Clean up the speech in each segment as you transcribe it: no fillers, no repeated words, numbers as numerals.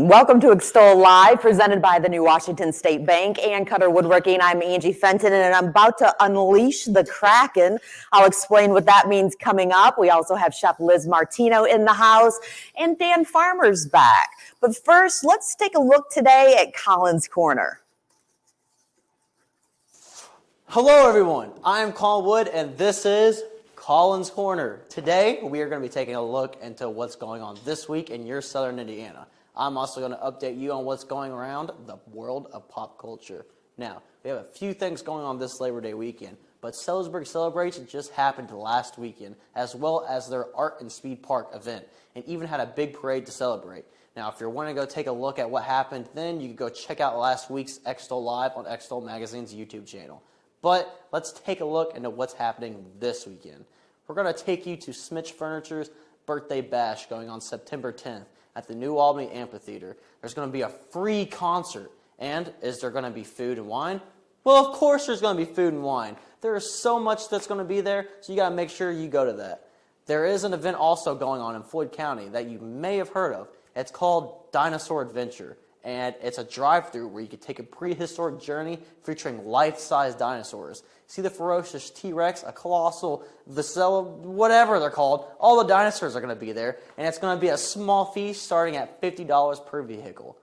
Welcome to Extol Live, presented by the New Washington State Bank and Cutter Woodworking. I'm Angie Fenton, and I'm about to unleash the Kraken. I'll explain what that means coming up. We also have Chef Liz Martino in the house, and Dan Farmer's back. But first, let's take a look today at Colin's Corner. Hello, everyone. I'm Colin Wood, and this is Colin's Corner. Today, we are going to be taking a look into what's going on this week in your southern Indiana. I'm also going to update you on what's going around the world of pop culture. Now, we have a few things going on this Labor Day weekend, but Salisbury Celebrates just happened last weekend, as well as their Art and Speed Park event, and even had a big parade to celebrate. Now, if you're wanting to go take a look at what happened, then you can go check out last week's Extol Live on Extol Magazine's YouTube channel. But let's take a look into what's happening this weekend. We're going to take you to Smitch Furniture's Birthday Bash going on September 10th. At the New Albany Amphitheater. There's going to be a free concert. And is there going to be food and wine? Well, of course there's going to be food and wine. There is so much that's going to be there, so you got to make sure you go to that. There is an event also going on in Floyd County that you may have heard of. It's called Dinosaur Adventure. And it's a drive-through where you can take a prehistoric journey featuring life-size dinosaurs. See the ferocious T-Rex, a colossal Vasella, whatever they're called. All the dinosaurs are going to be there, and it's going to be a small fee starting at $50 per vehicle.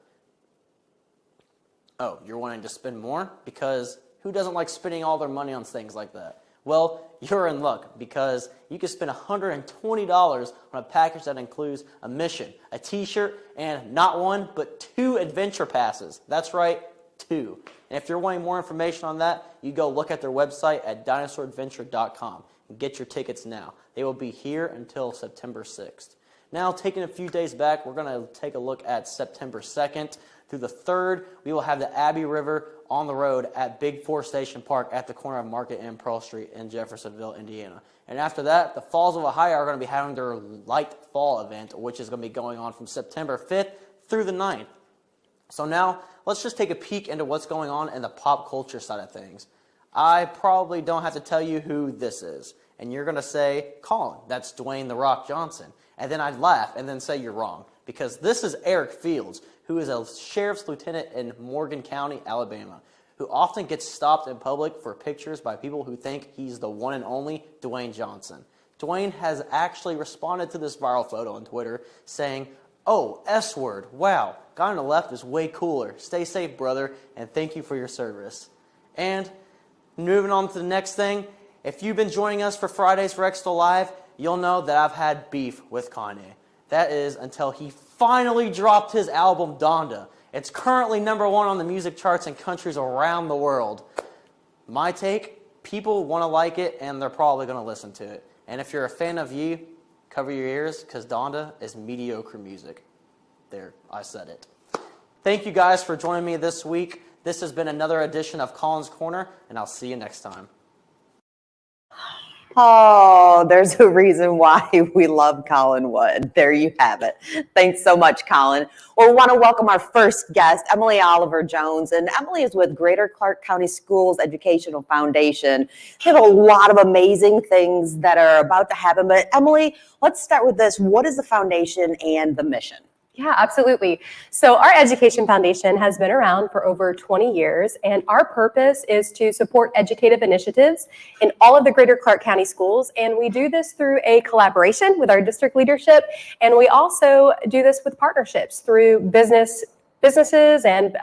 Oh, you're wanting to spend more? Because who doesn't like spending all their money on things like that? Well, you're in luck because you can spend $120 on a package that includes a mission, a t-shirt, and not one, but 2 adventure passes. That's right, 2. And if you're wanting more information on that, you go look at their website at dinosauradventure.com and get your tickets now. They will be here until September 6th. Now, taking a few days back, we're going to take a look at September 2nd through the 3rd. We will have the Abbey River on the road at Big Four Station Park at the corner of Market and Pearl Street in Jeffersonville, Indiana. And after that, the Falls of Ohio are going to be having their Light Fall event, which is going to be going on from September 5th through the 9th. So now, let's just take a peek into what's going on in the pop culture side of things. I probably don't have to tell you who this is. And you're going to say, Colin, that's Dwayne "The Rock" Johnson. And then I'd laugh and then say you're wrong. Because this is Eric Fields, who is a sheriff's lieutenant in Morgan County, Alabama, who often gets stopped in public for pictures by people who think he's the one and only Dwayne Johnson. Dwayne has actually responded to this viral photo on Twitter saying, "Oh, S-word, wow, guy on the left is way cooler. Stay safe, brother, and thank you for your service." And moving on to the next thing, if you've been joining us for Fridays for Extol Live, you'll know that I've had beef with Kanye. That is until he finally dropped his album, Donda. It's currently #1 on the music charts in countries around the world. My take, people want to like it, and they're probably going to listen to it. And if you're a fan of Ye, cover your ears, because Donda is mediocre music. There, I said it. Thank you guys for joining me this week. This has been another edition of Colin's Corner, and I'll see you next time. Oh, there's a reason why we love Colin Wood. There you have it. Thanks so much, Colin. Well, we want to welcome our first guest, Emily Oliver Jones. And Emily is with Greater Clark County Schools Educational Foundation. They have a lot of amazing things that are about to happen. But Emily, let's start with this. What is the foundation and the mission? Yeah, absolutely. So our Education Foundation has been around for over 20 years, and our purpose is to support educative initiatives in all of the Greater Clark County schools, and we do this through a collaboration with our district leadership, and we also do this with partnerships through businesses and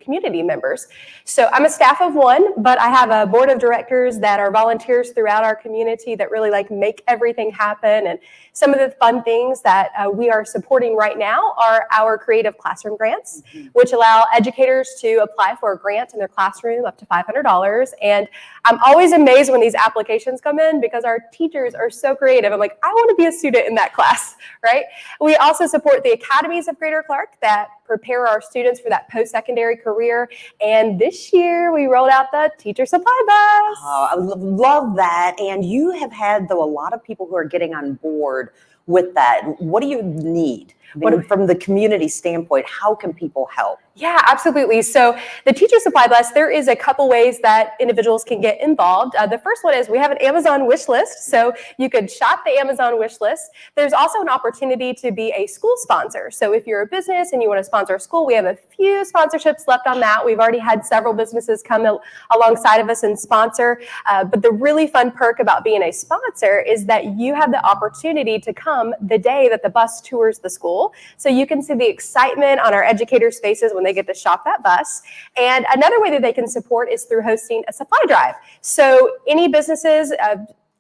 community members. So I'm a staff of 1, but I have a board of directors that are volunteers throughout our community that really make everything happen. And some of the fun things that we are supporting right now are our creative classroom grants, which allow educators to apply for a grant in their classroom up to $500. And I'm always amazed when these applications come in because our teachers are so creative. I'm like, I want to be a student in that class, right? We also support the academies of Greater Clark that prepare our students for that post-secondary career. And this year we rolled out the teacher supply bus. Oh, I love that. And you have had, though, a lot of people who are getting on board with that. What do you need? From the community standpoint, how can people help? Yeah, absolutely. So the teacher supply bus, there is a couple ways that individuals can get involved. The first one is we have an Amazon wish list, so you could shop the Amazon wish list. There's also an opportunity to be a school sponsor. So if you're a business and you want to sponsor a school, we have a few sponsorships left on that. We've already had several businesses come alongside of us and sponsor. But the really fun perk about being a sponsor is that you have the opportunity to come the day that the bus tours the school. So you can see the excitement on our educators' faces when they get to shop that bus. And another way that they can support is through hosting a supply drive. So any businesses,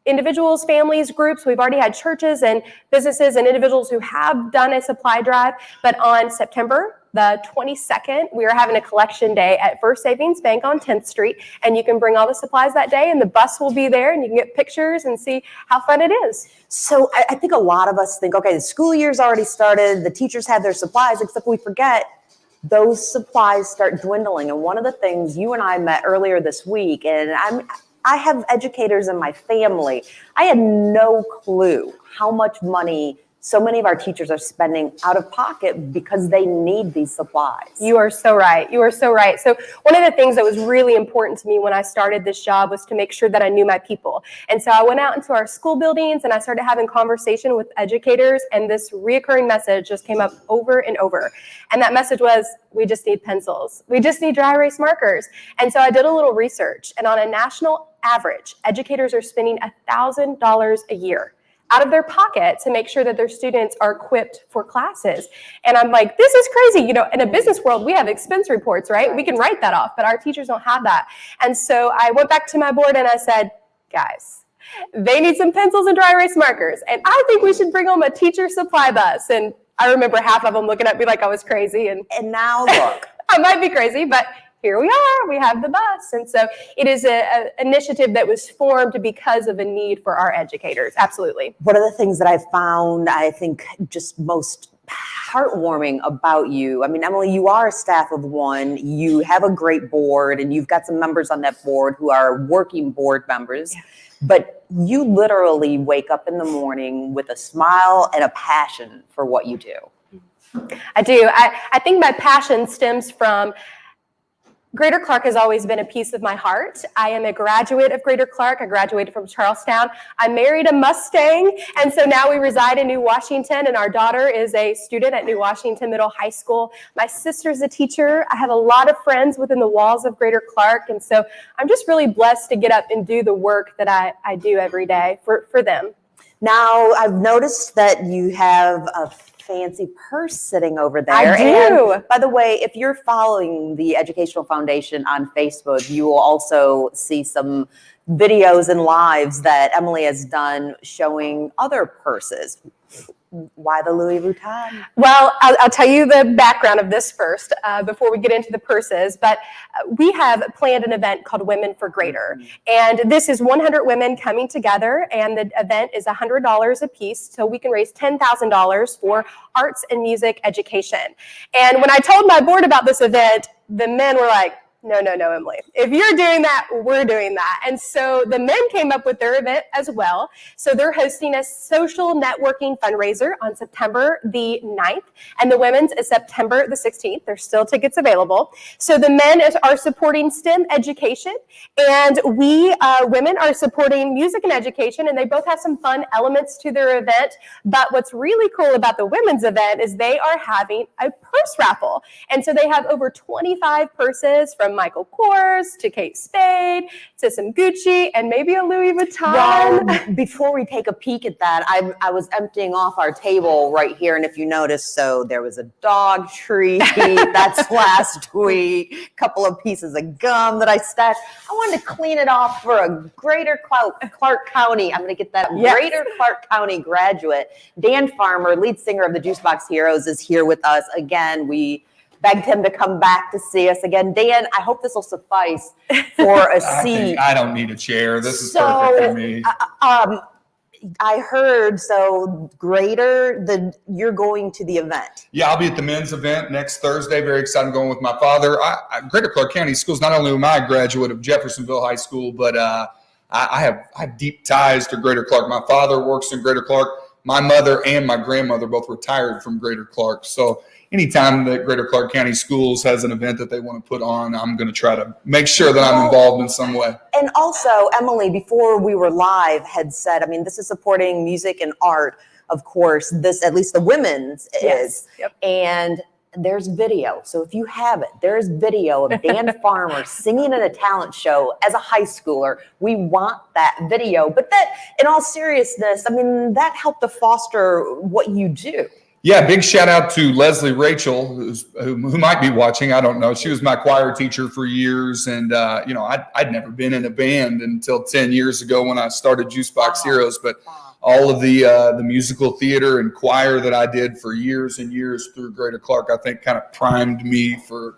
individuals, families, groups, we've already had churches and businesses and individuals who have done a supply drive, but on September the 22nd, we are having a collection day at First Savings Bank on 10th Street, and you can bring all the supplies that day, and the bus will be there, and you can get pictures and see how fun it is. So I think a lot of us think, okay, the school year's already started, the teachers have their supplies, except we forget those supplies start dwindling. And one of the things you and I met earlier this week, and I have educators in my family, I had no clue how much money so many of our teachers are spending out of pocket because they need these supplies. You are so right. You are so right. So one of the things that was really important to me when I started this job was to make sure that I knew my people. And so I went out into our school buildings and I started having conversation with educators, and this reoccurring message just came up over and over. And that message was, we just need pencils. We just need dry erase markers. And so I did a little research, and on a national average, educators are spending $1,000 a year out of their pocket to make sure that their students are equipped for classes. And I'm like, this is crazy. You know, in a business world, we have expense reports, right? We can write that off, but our teachers don't have that. And so I went back to my board and I said, guys, they need some pencils and dry erase markers. And I think we should bring them a teacher supply bus. And I remember half of them looking at me like I was crazy. And now look. I might be crazy, but here we are, we have the bus. And so it is an initiative that was formed because of a need for our educators. Absolutely. One of the things that I found, I think, just most heartwarming about you, I mean, Emily, you are a staff of one, you have a great board, and you've got some members on that board who are working board members, but you literally wake up in the morning with a smile and a passion for what you do. I do. I think my passion stems from Greater Clark has always been a piece of my heart. I am a graduate of Greater Clark. I graduated from Charlestown. I married a Mustang, and so now we reside in New Washington, and our daughter is a student at New Washington Middle High School. My sister's a teacher. I have a lot of friends within the walls of Greater Clark, and so I'm just really blessed to get up and do the work that I do every day for them. Now, I've noticed that you have a fancy purse sitting over there. I do. And by the way, if you're following the Educational Foundation on Facebook, you will also see some videos and lives that Emily has done showing other purses. Why the Louis Vuitton? Well, I'll tell you the background of this first before we get into the purses, but we have planned an event called Women for Greater, and this is 100 women coming together, and the event is $100 a piece, so we can raise $10,000 for arts and music education. And when I told my board about this event, the men were like, no, Emily. If you're doing that, we're doing that. And so the men came up with their event as well. So they're hosting a social networking fundraiser on September the 9th, and the women's is September the 16th. There's still tickets available. So the men are supporting STEM education, and we women are supporting music and education, and they both have some fun elements to their event. But what's really cool about the women's event is they are having a purse raffle. And so they have over 25 purses, from Michael Kors to Kate Spade to some Gucci and maybe a Louis Vuitton. Well, before we take a peek at that, I was emptying off our table right here, and if you notice, so there was a dog treat, that's last week, a couple of pieces of gum that I stashed. I wanted to clean it off for a Greater Clark County, I'm going to get that, yes. Greater Clark County graduate. Dan Farmer, lead singer of the Juicebox Heroes, is here with us. Again, we begged him to come back to see us again. Dan, I hope this will suffice for a seat. I don't need a chair. This is perfect for me. I heard, so Greater, you're going to the event. Yeah, I'll be at the men's event next Thursday. Very excited, going with my father. Greater Clark County Schools, not only am I a graduate of Jeffersonville High School, but I have deep ties to Greater Clark. My father works in Greater Clark. my mother and my grandmother both retired from Greater Clark. So anytime that Greater Clark County Schools has an event that they want to put on, I'm going to try to make sure that I'm involved in some way. And also, Emily, before we were live, had said, I mean, this is supporting music and art. Of course, this, at least the women's is. Yep. And there's video. So if you have it, there's video of Dan Farmer singing at a talent show as a high schooler. We want that video. But that, in all seriousness, I mean, that helped to foster what you do. Yeah, big shout out to Leslie Rachel, who might be watching. I don't know. She was my choir teacher for years. And, you know, I'd never been in a band until 10 years ago when I started Juicebox Heroes. But all of the musical theater and choir that I did for years and years through Greater Clark, I think kind of primed me for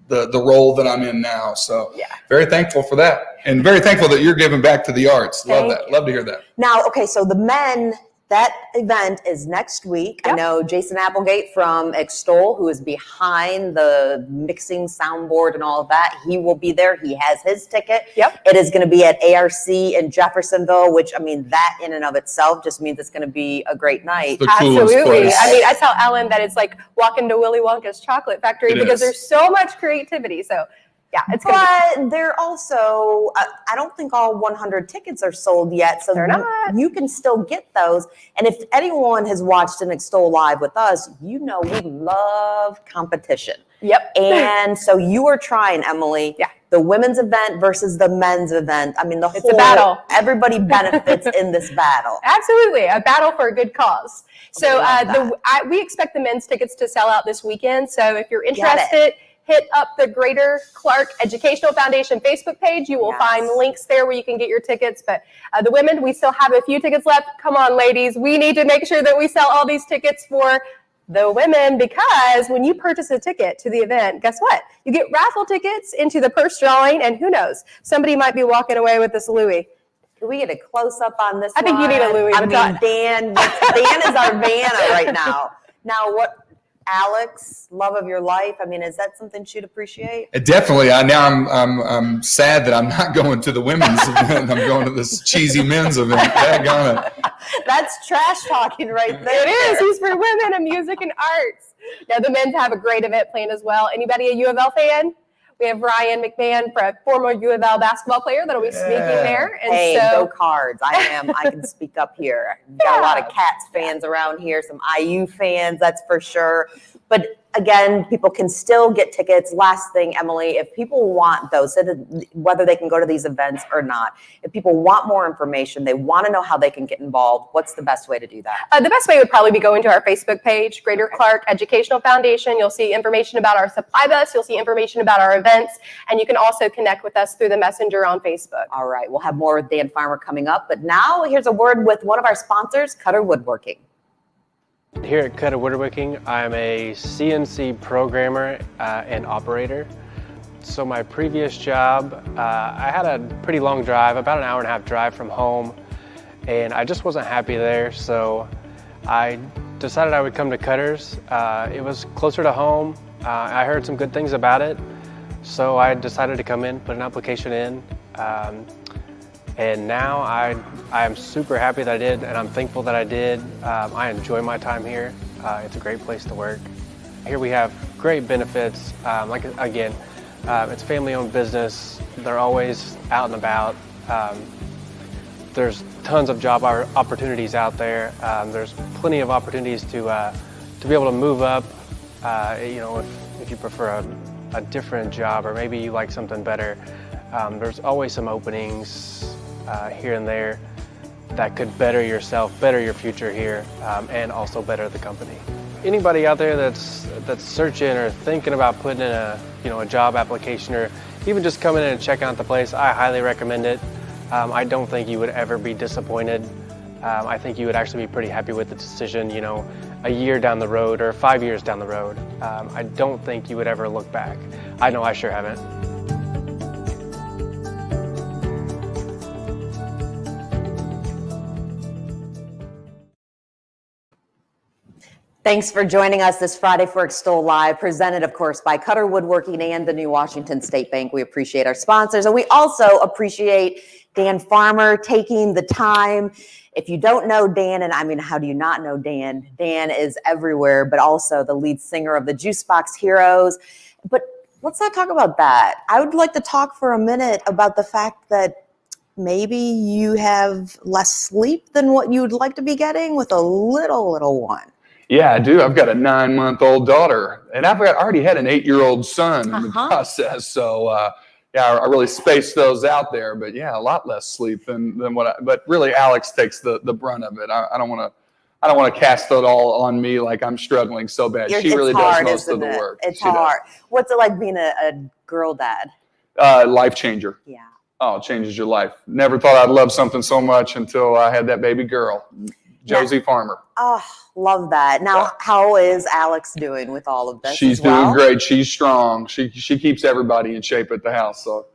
the role that I'm in now. So very thankful for that. And very thankful that you're giving back to the arts. Love that. Love to hear that. Now, okay, so the men, that event is next week. I know Jason Applegate from Extol, who is behind the mixing soundboard and all of that. He will be there. He has his ticket. It is going to be at ARC in Jeffersonville, which, I mean, that in and of itself just means it's going to be a great night. Absolutely. Place. I mean, I tell Ellen that it's like walking to Willy Wonka's chocolate factory because there's so much creativity. So yeah, it's good. But they're also, I don't think all 100 tickets are sold yet. So they're not. You can still get those. And if anyone has watched an Extol Live with us, you know we love competition. And so you are trying, Emily, the women's event versus the men's event. I mean, it's a battle. Everybody benefits in this battle. Absolutely. A battle for a good cause. So we expect the men's tickets to sell out this weekend. So if you're interested, hit up the Greater Clark Educational Foundation Facebook page. You will find links there where you can get your tickets. But the women, we still have a few tickets left. Come on, ladies. We need to make sure that we sell all these tickets for the women, because when you purchase a ticket to the event, guess what? You get raffle tickets into the purse drawing, and who knows? Somebody might be walking away with this Louis. Can we get a close-up on this I think you need a Louis. I mean, Dan is our Vanna right now. Now, what... Alex, love of your life. I mean, is that something she'd appreciate? Definitely. Now I'm sad that I'm not going to the women's event. I'm going to this cheesy men's event. That's trash talking right there. It is. He's for women and music and arts. Now, the men's have a great event planned as well. Anybody a U of L fan? We have Ryan McMahon, a former U of L basketball player, that'll be speaking there. And hey, go Cards. I can speak up here. We've got a lot of Cats fans around here, some IU fans, that's for sure. But again, people can still get tickets. Last thing, Emily, if people want those, whether they can go to these events or not, if people want more information, they want to know how they can get involved, what's the best way to do that? The best way would probably be going to our Facebook page, Greater Clark Educational Foundation. You'll see information about our supply bus. You'll see information about our events. And you can also connect with us through the messenger on Facebook. All right. We'll have more with Dan Farmer coming up. But now here's a word with one of our sponsors, Cutter Woodworking. Here at Cutter Woodworking, I'm a CNC programmer and operator. So my previous job, I had a pretty long drive, about an hour and a half drive from home, and I just wasn't happy there. So I decided I would come to Cutter's. It was closer to home. I heard some good things about it. So I decided to come in, put an application in. And now I am super happy that I did, and I'm thankful that I did. I enjoy my time here. It's a great place to work. Here we have great benefits. It's family-owned business. They're always out and about. There's tons of job opportunities out there. There's plenty of opportunities to be able to move up. If you prefer a different job, or maybe you like something better, there's always some openings here and there that could better yourself, better your future here, and also better the company. Anybody out there that's searching or thinking about putting in a job application, or even just coming in and checking out the place, I highly recommend it. I don't think you would ever be disappointed. I think you would actually be pretty happy with the decision, a year down the road or 5 years down the road. I don't think you would ever look back. I know I sure haven't. Thanks for joining us this Friday for Extol Live, presented, of course, by Cutter Woodworking and the New Washington State Bank. We appreciate our sponsors, and we also appreciate Dan Farmer taking the time. If you don't know Dan, and I mean, how do you not know Dan? Dan is everywhere, but also the lead singer of the Juicebox Heroes. But let's not talk about that. I would like to talk for a minute about the fact that maybe you have less sleep than what you would like to be getting with a little one. Yeah, I do. I've got a 9-month-old daughter, and I've already had an 8-year-old son in the process. So, yeah, I really spaced those out there. But yeah, a lot less sleep than what. But really, Alex takes the brunt of it. I don't want to cast it all on me like I'm struggling so bad. She really does most of the work. It's hard. What's it like being a girl dad? Life changer. Yeah. Oh, it changes your life. Never thought I'd love something so much until I had that baby girl, Josie Farmer. Oh, love that. Now, how is Alex doing with all of this? She's doing great. She's strong. She keeps everybody in shape at the house. So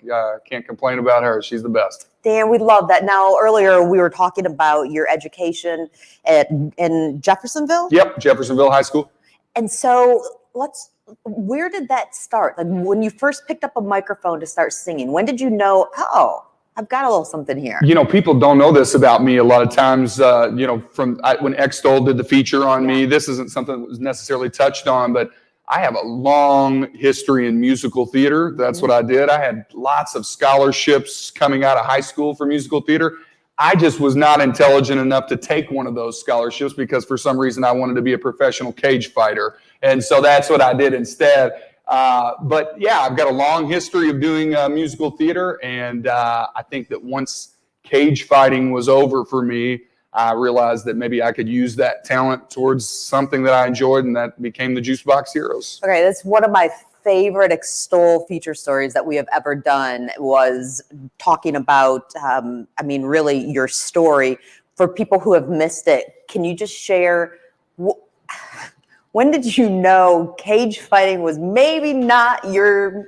can't complain about her. She's the best. Dan, we love that. Now, earlier we were talking about your education in Jeffersonville. Yep, Jeffersonville High School. And so where did that start? Like when you first picked up a microphone to start singing, when did you know, I've got a little something here? You know, people don't know this about me a lot of times, when Extol did the feature on me, this isn't something that was necessarily touched on, but I have a long history in musical theater. That's what I did. I had lots of scholarships coming out of high school for musical theater. I just was not intelligent enough to take one of those scholarships because for some reason I wanted to be a professional cage fighter. And so that's what I did instead. But yeah, I've got a long history of doing musical theater. And I think that once cage fighting was over for me, I realized that maybe I could use that talent towards something that I enjoyed, and that became the Juicebox Heroes. Okay, that's one of my favorite Extol feature stories that we have ever done, was talking about, really your story. For people who have missed it, can you just share, when did you know cage fighting was maybe not your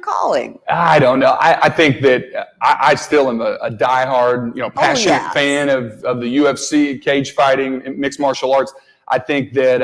calling? I don't know. I think that I still am a diehard, passionate fan of the UFC, cage fighting, mixed martial arts. I think that,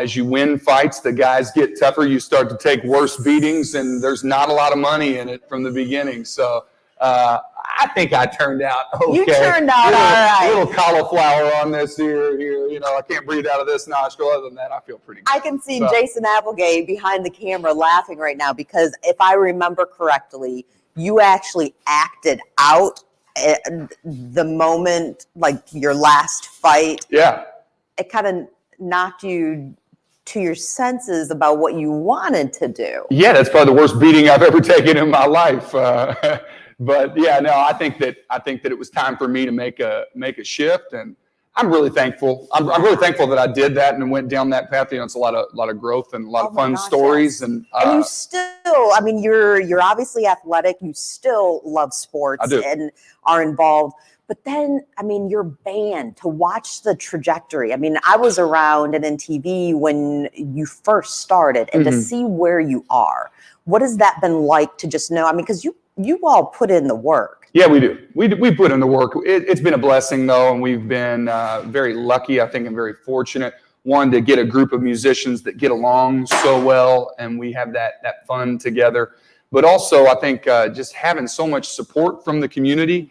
as you win fights, the guys get tougher. You start to take worse beatings, and there's not a lot of money in it from the beginning. So I think I turned out okay. You turned out all right. A little cauliflower on this here. I can't breathe out of this nostril. Other than that, I feel pretty good. I can see Jason Applegate behind the camera laughing right now, because if I remember correctly, you actually acted out the moment, like your last fight. Yeah. It kind of knocked you to your senses about what you wanted to do. Yeah, that's probably the worst beating I've ever taken in my life. But yeah, no, I think that it was time for me to make a shift, and I'm really thankful. I'm really thankful that I did that and went down that path. It's a lot of growth and a lot of fun stories. Yes. And you still, you're obviously athletic. You still love sports and are involved. But then, your band, to watch the trajectory. I was around and in TV when you first started, and to see where you are. What has that been like to just know? Because you all put in the work. Yeah, we do. We put in the work. It's been a blessing, though, and we've been very lucky, I think, and very fortunate. One, to get a group of musicians that get along so well, and we have that fun together. But also, I think just having so much support from the community.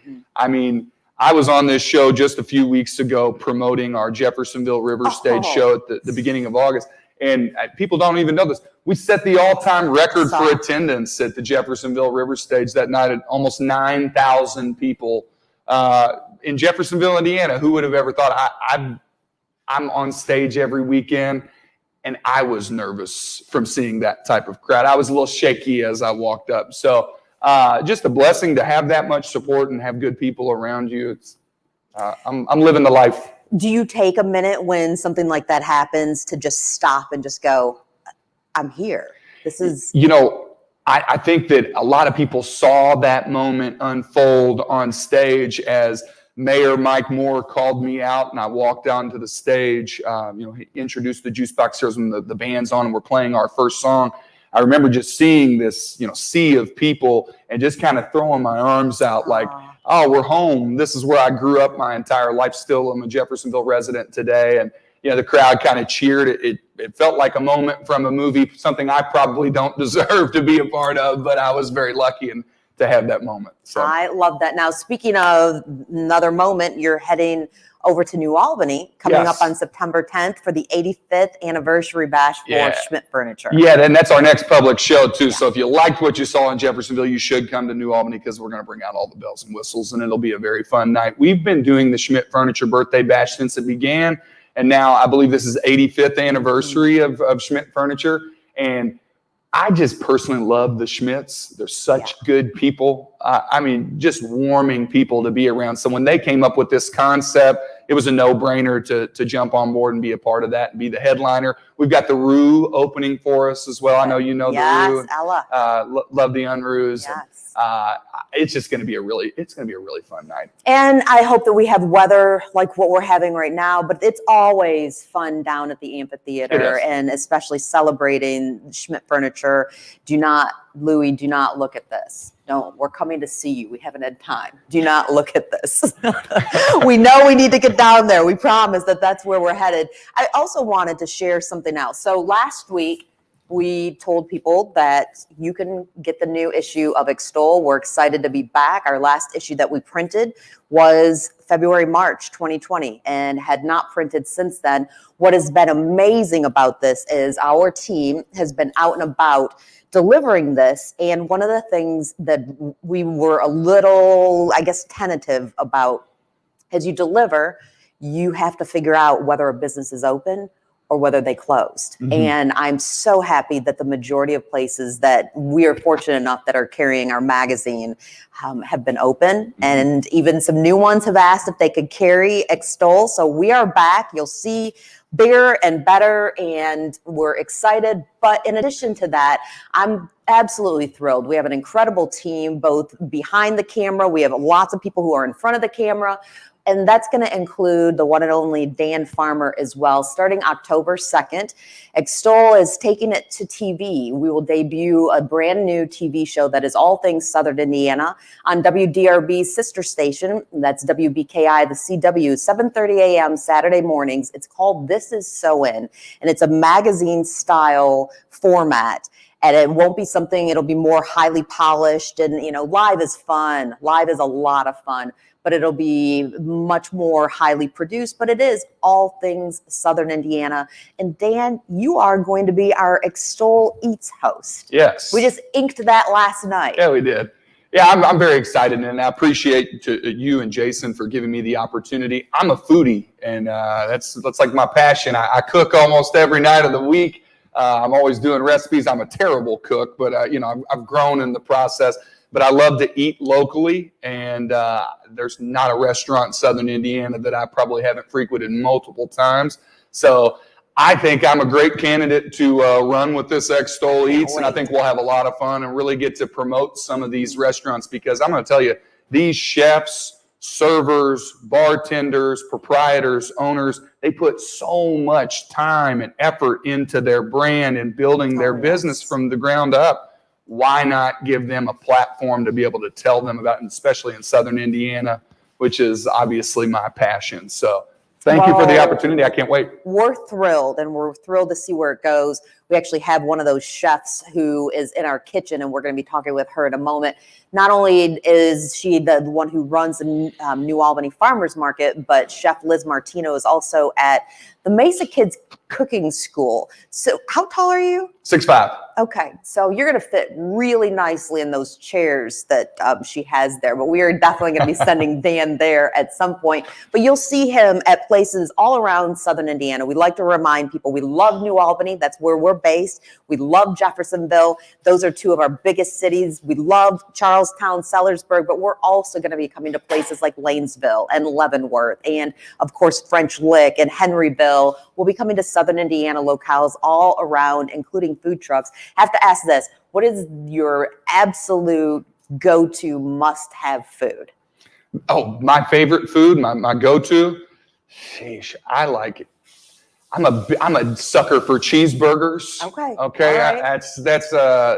I was on this show just a few weeks ago promoting our Jeffersonville River Stage show at the beginning of August. And people don't even know this. We set the all-time record for attendance at the Jeffersonville River Stage that night at almost 9,000 people in Jeffersonville, Indiana. Who would have ever thought? I'm on stage every weekend, and I was nervous from seeing that type of crowd. I was a little shaky as I walked up. So just a blessing to have that much support and have good people around you. I'm living the life. Do you take a minute when something like that happens to just stop and just go, I'm here? This is... I think that a lot of people saw that moment unfold on stage as Mayor Mike Moore called me out, and I walked onto the stage. He introduced the Juicebox Heroes, and the band's on, and we're playing our first song. I remember just seeing this, sea of people and just kind of throwing my arms out like, oh, we're home. This is where I grew up my entire life. Still, I'm a Jeffersonville resident today. And, the crowd kind of cheered. It felt like a moment from a movie, something I probably don't deserve to be a part of, but I was very lucky. And to have that moment. So I love that. Now, speaking of another moment, you're heading over to New Albany coming Yes. up on September 10th for the 85th anniversary bash for Yeah. Schmidt Furniture. Yeah, and that's our next public show too. So if you liked what you saw in Jeffersonville, you should come to New Albany because we're going to bring out all the bells and whistles, and it'll be a very fun night. We've been doing the Schmidt Furniture Birthday Bash since it began, and now I believe this is 85th anniversary of Schmidt Furniture. And I just personally love the Schmidts. They're such good people. I mean, just warming people to be around. So when they came up with this concept, it was a no-brainer to jump on board and be a part of that and be the headliner. We've got the Rue opening for us as well. I know you know the Rue. Yes, Ella. Love the Unrues. Yes. And, it's just going to be a really fun night. And I hope that we have weather like what we're having right now, but it's always fun down at the amphitheater, and especially celebrating Schmidt Furniture. Louis, do not look at this. No, we're coming to see you. We haven't had time. Do not look at this. We know we need to get down there. We promise that that's where we're headed. I also wanted to share something else. So last week, we told people that you can get the new issue of Extol. We're excited to be back. Our last issue that we printed was March 2020 and had not printed since then. What has been amazing about this is our team has been out and about delivering this. And one of the things that we were a little, I guess, tentative about, as you deliver, you have to figure out whether a business is open or whether they closed. Mm-hmm. And I'm so happy that the majority of places that we are fortunate enough that are carrying our magazine have been open. Mm-hmm. And even some new ones have asked if they could carry Extol. So we are back. You'll see bigger and better, and we're excited. But in addition to that, I'm absolutely thrilled. We have an incredible team, both behind the camera. We have lots of people who are in front of the camera. And that's going to include the one and only Dan Farmer as well. Starting October 2nd, Extol is taking it to TV. We will debut a brand new TV show that is all things Southern Indiana on WDRB's sister station. That's WBKI, the CW, 7:30 a.m. Saturday mornings. It's called This Is So In, and it's a magazine-style format. And it won't be something, it'll be more highly polished. And, live is fun. Live is a lot of fun. But it'll be much more highly produced, but it is all things Southern Indiana. And Dan, you are going to be our Extol Eats host. Yes. We just inked that last night. Yeah, we did. Yeah, I'm very excited, and I appreciate you and Jason for giving me the opportunity. I'm a foodie, and that's like my passion. I cook almost every night of the week. I'm always doing recipes. I'm a terrible cook, but I've grown in the process. But I love to eat locally, and there's not a restaurant in Southern Indiana that I probably haven't frequented multiple times. So I think I'm a great candidate to run with this Extol Eats, and I think we'll have a lot of fun and really get to promote some of these restaurants, because I'm going to tell you, these chefs, servers, bartenders, proprietors, owners, they put so much time and effort into their brand and building their business from the ground up. Why not give them a platform to be able to tell them about, and especially in Southern Indiana, which is obviously my passion. So thank you for the opportunity. I can't wait. We're thrilled, and we're thrilled to see where it goes. We actually have one of those chefs who is in our kitchen, and we're going to be talking with her in a moment. Not only is she the one who runs the New Albany Farmers Market, but Chef Liz Martino is also at the Mesa Kids Cooking School. So how tall are you? 6'5". Okay, so you're going to fit really nicely in those chairs that she has there. But we are definitely going to be sending Dan there at some point. But you'll see him at places all around Southern Indiana. We like to remind people we love New Albany. That's where we're based. We love Jeffersonville. Those are two of our biggest cities. We love Charlestown, Sellersburg, but we're also going to be coming to places like Lanesville and Leavenworth, and of course French Lick and Henryville. We'll be coming to Southern Indiana locales all around, including food trucks. I have to ask this: what is your absolute go-to must-have food? Oh, my favorite food, my go-to. Sheesh, I like it. I'm a sucker for cheeseburgers. Okay. Okay. All right.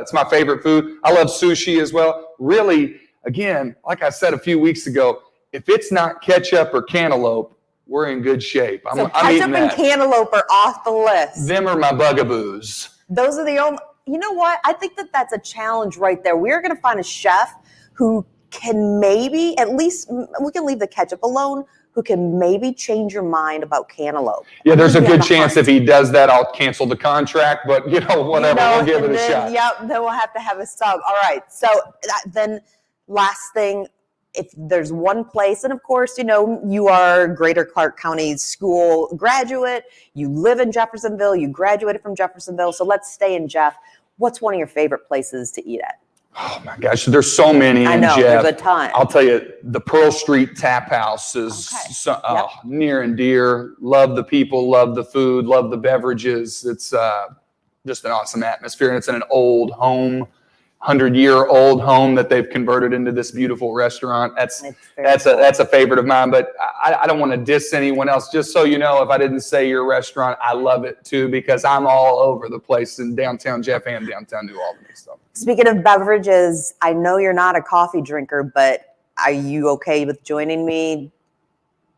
It's my favorite food. I love sushi as well. Really, again, like I said a few weeks ago, if it's not ketchup or cantaloupe, we're in good shape. So I'm ketchup eating and that. cantaloupe are off the list. Them are my bugaboos. Those are the only. You know what? I think that's a challenge right there. We're going to find a chef who can maybe, at least we can leave the ketchup alone, who can maybe change your mind about cantaloupe. Yeah, there's a Maybe on good the chance hunt. if he does that, I'll cancel the contract, but whatever, we'll give it a shot. Yep, then we'll have to have a sub. All right, so then last thing, if there's one place, and of course, you are Greater Clark County School graduate, you live in Jeffersonville, you graduated from Jeffersonville, so let's stay in Jeff. What's one of your favorite places to eat at? Oh my gosh, there's so many I in know, Jeff. there's a ton. I'll tell you, the Pearl Street Tap House is Yep. near and dear. Love the people, love the food, love the beverages. It's just an awesome atmosphere, and it's in an old home, 100-year-old home that they've converted into this beautiful restaurant. That's a favorite of mine, but I don't want to diss anyone else. Just so you know, if I didn't say your restaurant, I love it too, because I'm all over the place in downtown Jeff and downtown New Albany. So. Speaking of beverages, I know you're not a coffee drinker, but are you okay with joining me?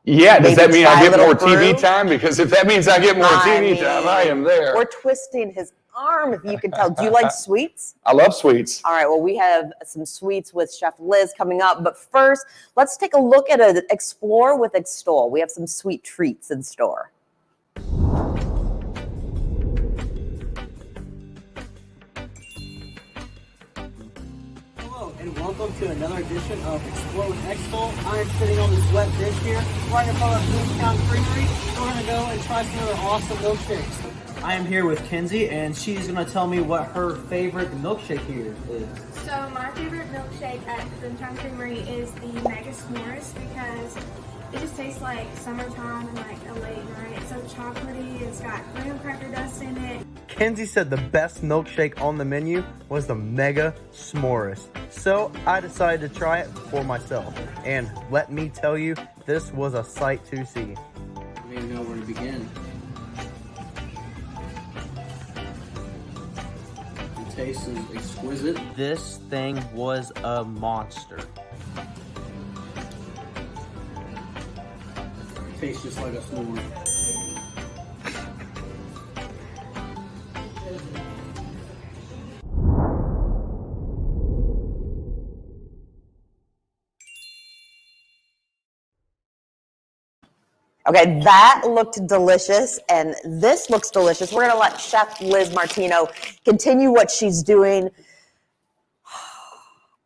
Yeah, does that mean I get more Brew? TV time? Because if that means I get more TV time, I am there. We're twisting his arm, if you can tell. Do you like sweets? I love sweets. All right, well, we have some sweets with Chef Liz coming up. But first, let's take a look at an Explore with Extol. We have some sweet treats in store. Hello, and welcome to another edition of Explore with Extol. I'm sitting on this wet bench here, right in front of Newtown Creamery. We're going to go and try some other awesome milkshakes. I am here with Kenzie, and she's going to tell me what her favorite milkshake here is. So my favorite milkshake at Newtown Creamery is the Mega S'mores because it just tastes like summertime and like a late night. It's so chocolatey, it's got graham cracker dust in it. Kenzie said the best milkshake on the menu was the Mega S'mores. So I decided to try it for myself. And let me tell you, this was a sight to see. I don't even know where to begin. The taste is exquisite. This thing was a monster. It tastes just like a s'more. Okay, that looked delicious, and this looks delicious. We're going to let Chef Liz Martino continue what she's doing.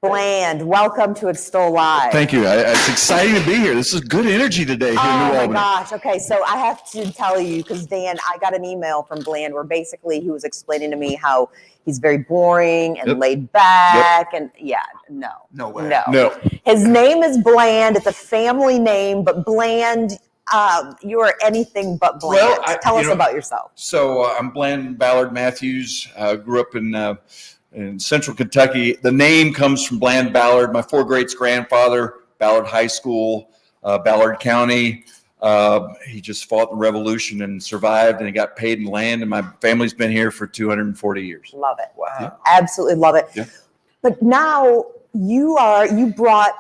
Bland, welcome to Extol Live. Thank you. It's exciting to be here. This is good energy today here in New Oh my Albany. gosh. Okay, so I have to tell you, because Dan, I got an email from Bland where basically he was explaining to me how he's very boring and laid back, and No way. No. His name is Bland. It's a family name, but Bland, you are anything but Bland. Well, Tell us about yourself. So I'm Bland Ballard Matthews. Grew up in central Kentucky. The name comes from Bland Ballard, my four greats grandfather, Ballard High School, Ballard County. He just fought the revolution and survived, and he got paid in land, and my family's been here for 240 years. Love it. Wow. Yeah. Absolutely love it. Yeah. But now you brought,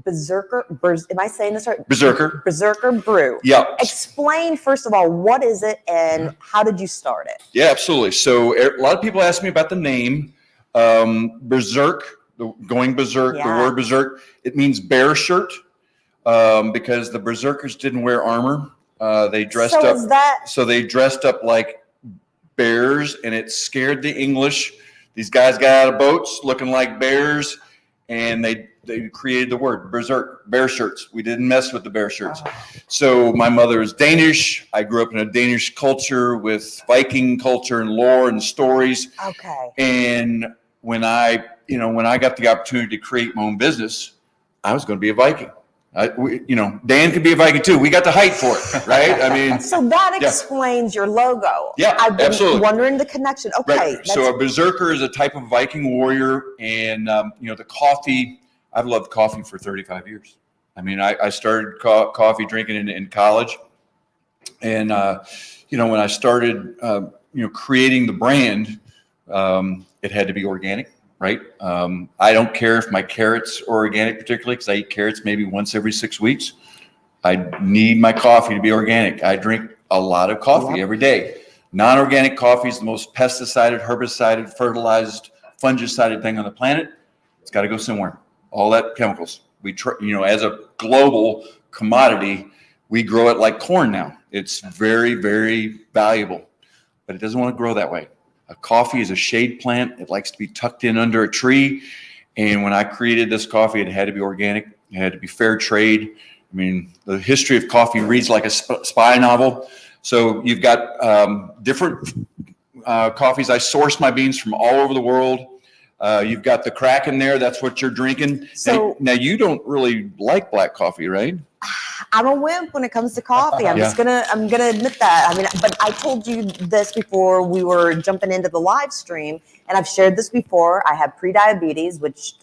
Berserker, am I saying this right? Berserker Brew. Yeah. Explain, first of all, what is it and how did you start it? Yeah, absolutely. So a lot of people ask me about the name. Berserk, going berserk, the word berserk, it means bear shirt, because the berserkers didn't wear armor. They dressed So they dressed up like bears, and it scared the English. These guys got out of boats looking like bears, and they created the word berserk, bear shirts. We didn't mess with the bear shirts. So my mother is Danish. I grew up in a Danish culture with Viking culture and lore and stories. Okay. And when I got the opportunity to create my own business, I was going to be a Viking. Dan could be a Viking too. We got the height for it, right? I mean, so that explains your logo. Yeah, I've been absolutely. wondering the connection. Okay. Right. So a berserker is a type of Viking warrior, and the coffee. I've loved coffee for 35 years. I mean, I started coffee drinking in college, and when I started creating the brand, it had to be organic. Right. I don't care if my carrots are organic, particularly because I eat carrots maybe once every 6 weeks. I need my coffee to be organic. I drink a lot of coffee every day. Non-organic coffee is the most pesticided, herbicided, fertilized, fungicided thing on the planet. It's got to go somewhere. all that chemicals. We try, as a global commodity, we grow it like corn now. It's very, very valuable, but it doesn't want to grow that way. A coffee is a shade plant. It likes to be tucked in under a tree. And when I created this coffee, it had to be organic. It had to be fair trade. I mean, the history of coffee reads like a spy novel. So you've got different coffees. I source my beans from all over the world. You've got the Kraken there. That's what you're drinking. So now you don't really like black coffee, right? I'm a wimp when it comes to coffee. I'm gonna admit that. I mean, but I told you this before we were jumping into the live stream, and I've shared this before. I have pre-diabetes, which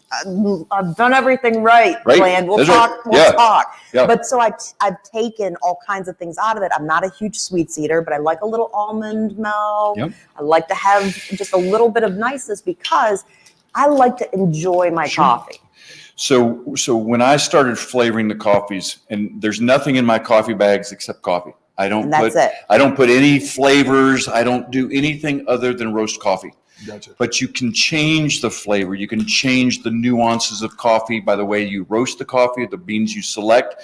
I've done everything right. Bland. We'll talk. We'll talk. Yeah. But so I've taken all kinds of things out of it. I'm not a huge sweets eater, but I like a little almond milk. Yep. I like to have just a little bit of niceness because I like to enjoy my coffee. So when I started flavoring the coffees, and there's nothing in my coffee bags except coffee. I don't put any flavors. I don't do anything other than roast coffee. Gotcha. But you can change the flavor. You can change the nuances of coffee by the way you roast the coffee, the beans you select.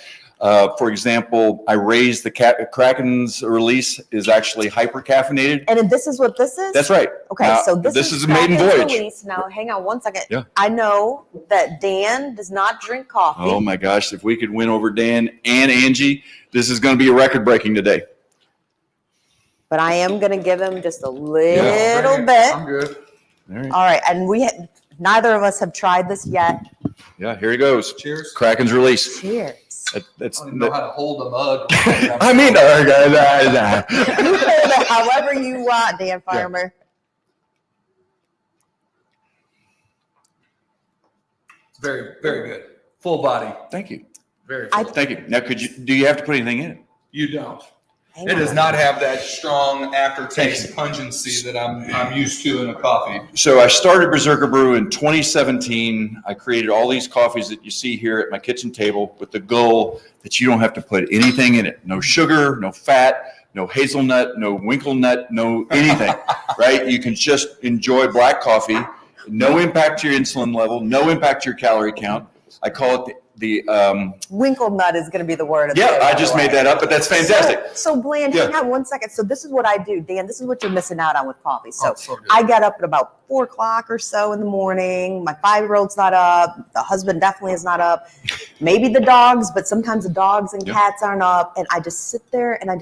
For example, I raised the Kraken's release is actually hyper caffeinated. And this is what this is? That's right. Okay, now, so this is a maiden voyage. Release. Now, hang on one second. Yeah. I know that Dan does not drink coffee. Oh my gosh, if we could win over Dan and Angie, this is going to be a record breaking today. But I am going to give him just a little bit. I'm good. All right, and neither of us have tried this yet. Yeah, here he goes. Cheers. Kraken's release. Cheers. That's I don't know how to hold a mug. I mean, You hold it however you want, Dan Farmer. It's very, very good. Full body. thank you. Very full. Thank you. Now, do you have to put anything in it? You don't. Hang It on. does not have that strong aftertaste pungency that I'm used to in a coffee. So I started Berserker Brew in 2017. I created all these coffees that you see here at my kitchen table with the goal that you don't have to put anything in it. No sugar, no fat, no hazelnut, no winkle nut, no anything, right? You can just enjoy black coffee. No impact to your insulin level, no impact to your calorie count. I call it the Winkle nut is going to be the word of the yeah, day, I by just the way. made that up, but that's fantastic. So Bland, Yeah. hang on one second. So this is what I do, Dan. This is what you're missing out on with coffee. So, so good. I got up at about 4 o'clock or so in the morning. My 5-year-old's not up. The husband definitely is not up. Maybe the dogs, but sometimes the dogs and cats aren't up. And I just sit there and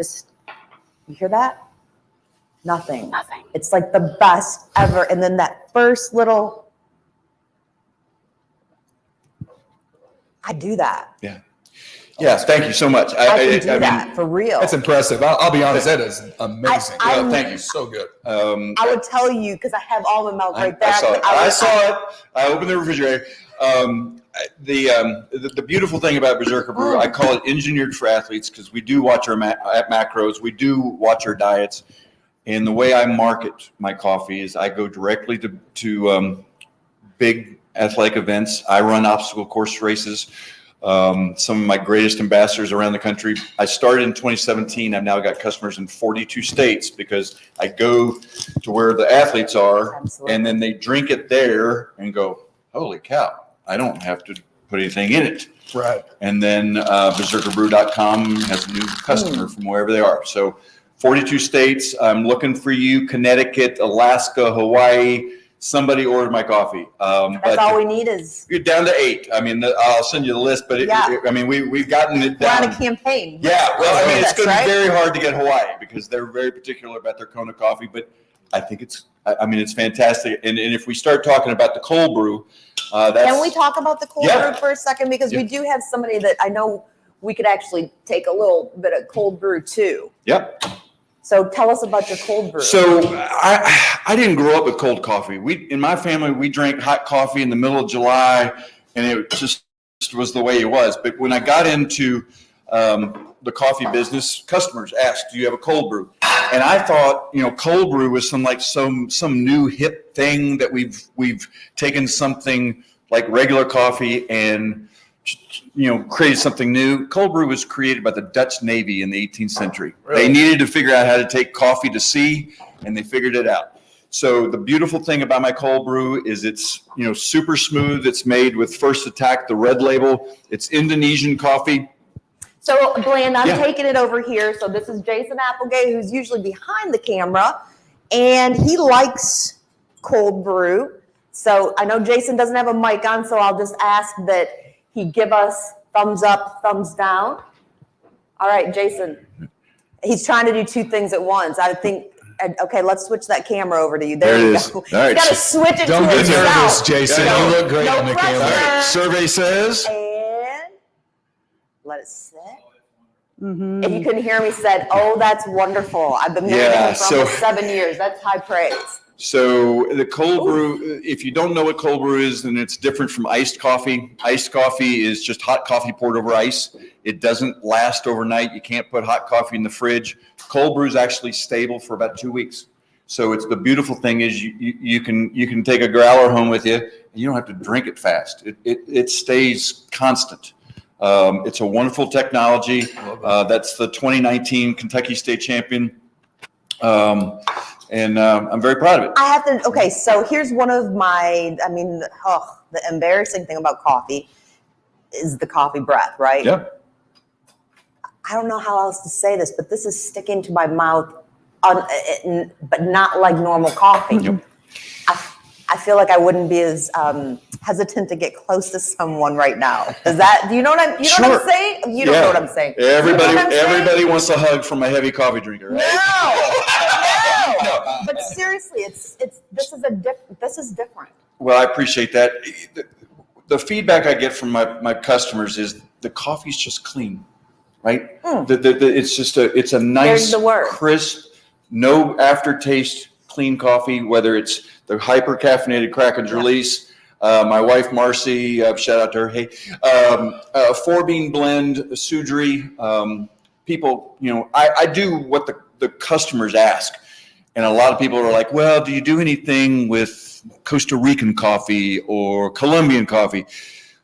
you hear that? Nothing. It's like the best ever. And then that first little, I do that. Yeah. Yeah, thank you so much. I can do that for real. That's impressive. I'll be honest. That is amazing. I- thank you. So good. I would tell you because I have almond milk right there. I saw it. but I saw it. I opened the refrigerator. The beautiful thing about Berserker Brew, I call it engineered for athletes because we do watch our macros, we do watch our diets, and the way I market my coffee is I go directly to big athletic events. I run obstacle course races. Some of my greatest ambassadors around the country. I started in 2017. I've now got customers in 42 states because I go to where the athletes are. Absolutely. And then they drink it there and go, holy cow, I don't have to put anything in it. Right. And then berserkerbrew.com has a new customer from wherever they are. So 42 states. I'm looking for you, Connecticut, Alaska, Hawaii. Somebody ordered my coffee. That's all we need is You're down to 8. I mean, I'll send you the list, but I mean, we've gotten it we're on down. a campaign. Yeah, well, I mean, it's going to right? be very hard to get Hawaii because they're very particular about their Kona coffee. But I think it's fantastic. And if we start talking about the cold brew, that's. Can we talk about the cold Yeah. brew for a second? Because we do have somebody that I know we could actually take a little bit of cold brew too. Yep. So tell us about your cold brew. So I didn't grow up with cold coffee. In my family, we drank hot coffee in the middle of July, and it just was the way it was. But when I got into the coffee business, customers asked, "Do you have a cold brew?" And I thought, cold brew was some new hip thing that we've taken something like regular coffee and created something new. Cold brew was created by the Dutch Navy in the 18th century. Really? They needed to figure out how to take coffee to sea, and they figured it out. So the beautiful thing about my cold brew is it's, super smooth. It's made with First Attack, the red label. It's Indonesian coffee. So, Bland, I'm Yeah. taking it over here. So this is Jason Applegate, who's usually behind the camera, and he likes cold brew. So I know Jason doesn't have a mic on, so I'll just ask that he give us thumbs up, thumbs down. All right, Jason. He's trying to do two things at once. I think. Okay, let's switch that camera over to you. There you is. go. All right. You got to switch it Don't to get yourself. nervous, Jason. No. You look great No on the pressure. camera. Survey says. And let it sit. If you couldn't hear me, said, "Oh, that's wonderful. I've been married Yeah, him for almost 7 years. That's high praise." So the cold brew, if you don't know what cold brew is, then it's different from iced coffee. Iced coffee is just hot coffee poured over ice. It doesn't last overnight. You can't put hot coffee in the fridge. Cold brew is actually stable for about 2 weeks. So it's the beautiful thing is you can take a growler home with you and you don't have to drink it fast. It stays constant. It's a wonderful technology. That's the 2019 Kentucky State Champion. And I'm very proud of it. I have to. Okay, so here's one of my. The embarrassing thing about coffee is the coffee breath, right? Yeah. I don't know how else to say this, but this is sticking to my mouth, but not like normal coffee. Yep. I feel like I wouldn't be as hesitant to get close to someone right now. Do you know what I'm? You know what I'm saying? You don't know what I'm saying. Everybody wants a hug from a heavy coffee drinker, right? No. But seriously, this is different. Well, I appreciate that. The feedback I get from my customers is the coffee's just clean, right? It's a nice, There's the word. crisp, no aftertaste, clean coffee. Whether it's the hyper caffeinated Kraken's Release, my wife Marcy, shout out to her. Hey, 4-bean blend, Sudri. People, I do what the customers ask. And a lot of people are like, well, do you do anything with Costa Rican coffee or Colombian coffee?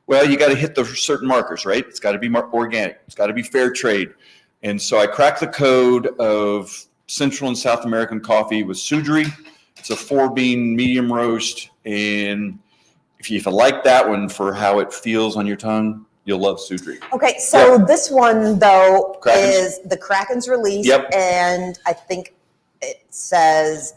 Well, you got to hit the certain markers, right? It's got to be organic. It's got to be fair trade. And so I cracked the code of Central and South American coffee with Sudri. It's a 4-bean medium roast. And if you like that one for how it feels on your tongue, you'll love Sudri. Okay, so this one, though, Kraken's. is the Kraken's Release. Yep. And I think it says,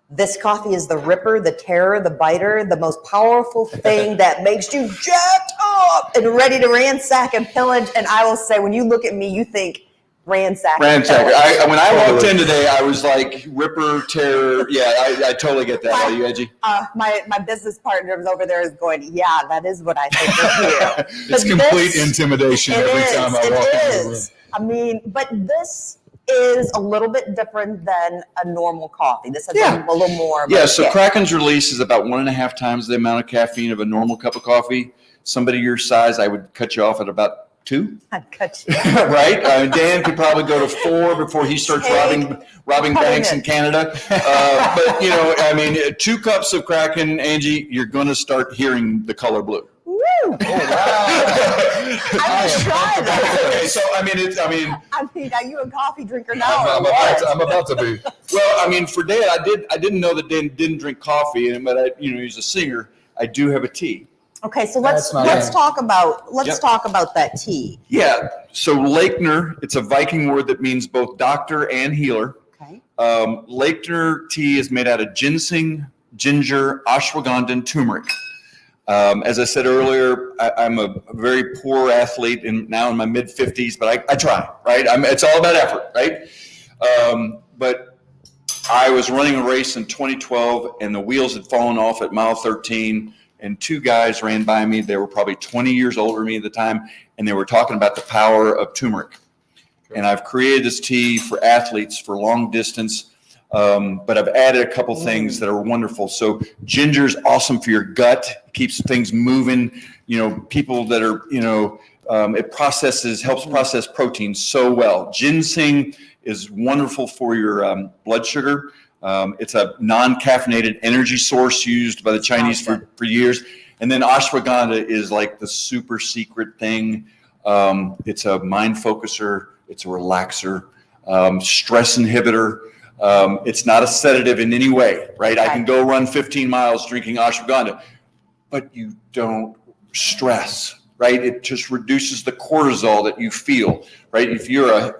this coffee is the ripper, the terror, the biter, the most powerful thing that makes you jacked up and ready to ransack and pillage. And I will say, when you look at me, you think ransack. When I walked in today, I was like, ripper, terror. Yeah, I totally get that. Are you edgy? My business partner is over there is going, yeah, that is what I think of you. It's complete intimidation every time I walk into the room. But this is a little bit different than a normal coffee. This has a little more. Yeah, so Kraken's Release is about 1.5 times the amount of caffeine of a normal cup of coffee. Somebody your size, I would cut you off at about 2. I'd cut you. Right? Dan could probably go to 4 before he starts robbing banks in Canada. But 2 cups of Kraken, Angie, you're going to start hearing the color blue. Woo! Oh, wow. I would try that. Okay, so are you a coffee drinker now? I'm about to be. Well, for Dan, I didn't know that Dan didn't drink coffee, but he's a singer. I do have a tea. Okay, so let's talk about that tea. Yeah. So Lakener, it's a Viking word that means both doctor and healer. Okay. Lakener tea is made out of ginseng, ginger, ashwagandha, and turmeric. As I said earlier, I'm a very poor athlete and now in my mid 50s, but I try, right? It's all about effort, right? But I was running a race in 2012 and the wheels had fallen off at mile 13 and 2 guys ran by me. They were probably 20 years older than me at the time and they were talking about the power of turmeric. And I've created this tea for athletes for long distance. But I've added a couple things that are wonderful. So ginger is awesome for your gut, keeps things moving. People that are, it helps process protein so well. Ginseng is wonderful for your blood sugar. It's a non-caffeinated energy source used by the Chinese for years. And then ashwagandha is like the super secret thing. It's a mind focuser. It's a relaxer, stress inhibitor. It's not a sedative in any way, right? I can go run 15 miles drinking ashwagandha, but you don't stress, right? It just reduces the cortisol that you feel, right? If you're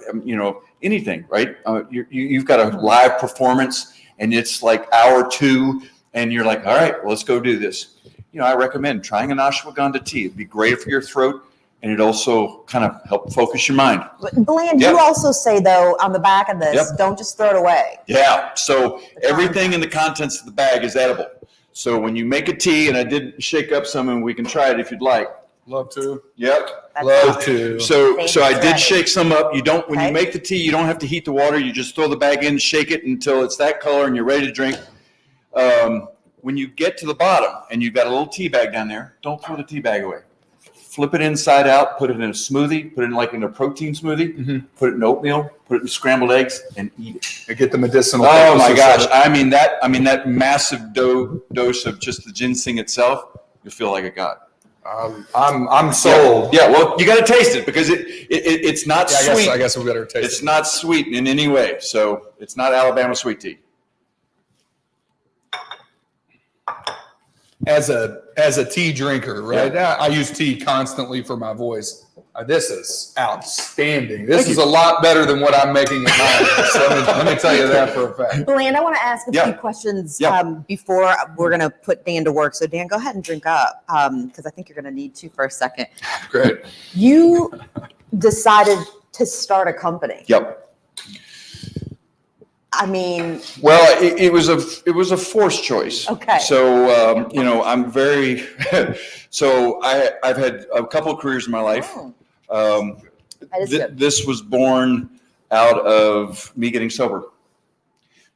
anything, right? You've got a live performance and it's like hour 2 and you're like, all right, well, let's go do this. I recommend trying an ashwagandha tea. It'd be great for your throat. And it also kind of help focus your mind. Bland, you also say, though, on the back of this, don't just throw it away. Yeah. So everything in the contents of the bag is edible. So when you make a tea, and I did shake up some, and we can try it if you'd like. Love to. Yep. Love to. So I did shake some up. You don't, when you make the tea, you don't have to heat the water. You just throw the bag in, shake it until it's that color, and you're ready to drink. When you get to the bottom, and you've got a little tea bag down there, don't throw the tea bag away. Flip it inside out, put it in a smoothie, put it in a protein smoothie, put it in oatmeal, put it in scrambled eggs, and eat it. I get the medicinal. Oh my gosh! I mean that massive dose of just the ginseng itself, you feel like a god. I'm sold. Yeah, well, you got to taste it because it's not sweet. I guess we better taste it. It's not sweet in any way, so it's not Alabama sweet tea. As a tea drinker, right? Yeah. I use tea constantly for my voice. This is outstanding. This is a lot better than what I'm making at home. So let me tell you that for a fact. Bland, I want to ask a few questions before we're going to put Dan to work. So Dan, go ahead and drink up because I think you're going to need to for a second. Great. You decided to start a company. Yep. I mean, well, it was a forced choice. Okay. So I'm very so I've had a couple of careers in my life. This was born out of me getting sober.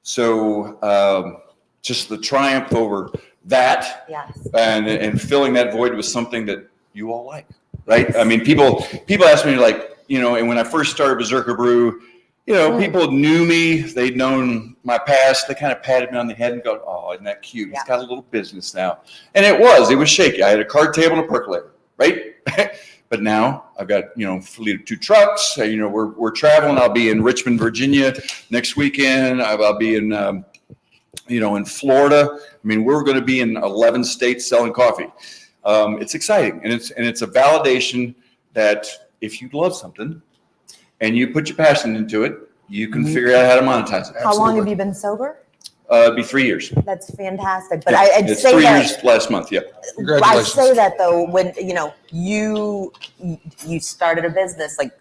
So just the triumph over that, and filling that void with something that you all like, right? I mean, people ask me like, and when I first started Berserker Brew. People knew me. They'd known my past. They kind of patted me on the head and go, "Oh, isn't that cute? He's got a little business now." And it was shaky. I had a card table and a percolator, right? But now I've got, fleet of 2 trucks. We're traveling. I'll be in Richmond, Virginia next weekend. I'll be in, in Florida. I mean, we're going to be in 11 states selling coffee. It's exciting, and it's a validation that if you love something, and you put your passion into it, you can figure out how to monetize it. How long have you been sober? It'd be 3 years. That's fantastic. But I'd it's say 3 that years last month. Yeah. I say that though, when you started a business, like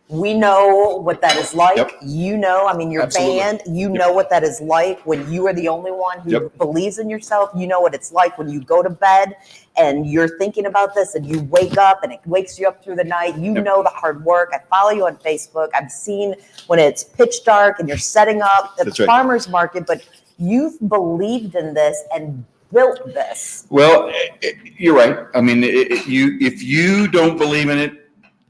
we know what that is like. Yep. I mean, your band, know what that is like when you are the only one who believes in yourself. You know what it's like when you go to bed and you're thinking about this and you wake up and it wakes you up through the night. You know the hard work. I follow you on Facebook. I've seen when it's pitch dark and you're setting up at the farmer's market, but you've believed in this and built this. Well, you're right. I mean, if you don't believe in it,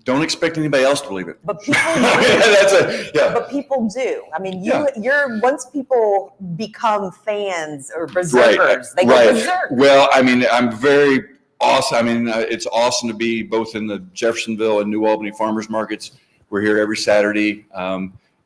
don't expect anybody else to believe it. But people do. But people do. I mean, you're once people become fans or berserkers, they go berserk. Well, I mean, I'm very awesome. I mean, it's awesome to be both in the Jeffersonville and New Albany farmers markets. We're here every Saturday.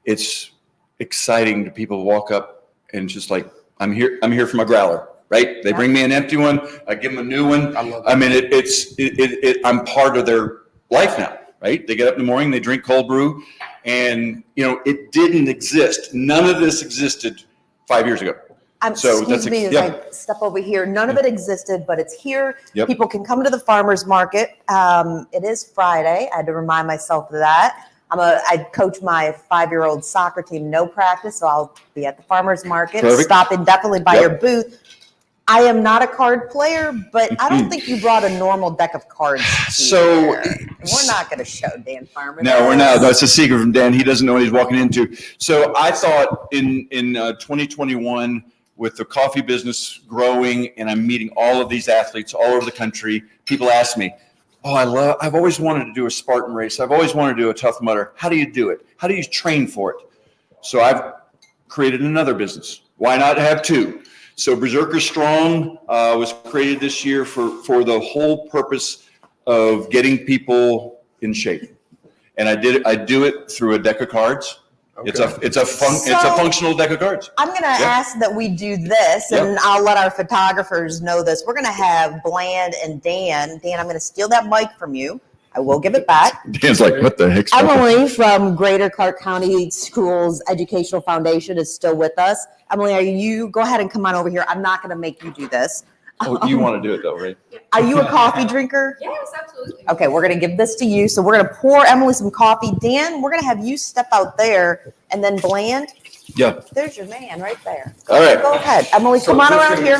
It's exciting to people walk up and just like, I'm here for my growler. Right? They bring me an empty one. I give them a new one. I love that. I mean, I'm part of their life now. Right? They get up in the morning, they drink cold brew, and it didn't exist. None of this existed 5 years ago. Excuse me, as I step over here. None of it existed, but it's here. People can come to the farmers market. It is Friday. I had to remind myself of that. I coach my 5-year-old soccer team, no practice, so I'll be at the farmers market. Stopping definitely by your booth. I am not a card player, but I don't think you brought a normal deck of cards. So we're not going to show Dan Farmer. No, we're not. That's a secret from Dan. He doesn't know what he's walking into. So I thought in 2021, with the coffee business growing, and I'm meeting all of these athletes all over the country, people ask me, I've always wanted to do a Spartan race. I've always wanted to do a Tough Mudder. How do you do it? How do you train for it? So I've created another business. Why not have 2? So Berserker Strong was created this year for the whole purpose of getting people in shape. And I do it through a deck of cards. It's a functional deck of cards. I'm going to ask that we do this, and I'll let our photographers know this. We're going to have Bland and Dan. Dan, I'm going to steal that mic from you. I will give it back. Dan's like, what the heck's Emily from Greater Clark County Schools Educational Foundation is still with us. Emily, go ahead and come on over here. I'm not going to make you do this. Oh, you want to do it though, right? Are you a coffee drinker? Yes, absolutely. Okay, we're going to give this to you. So we're going to pour Emily some coffee. Dan, we're going to have you step out there, and then Bland. Yeah. There's your man right there. All right. Go ahead. Emily, come on around here.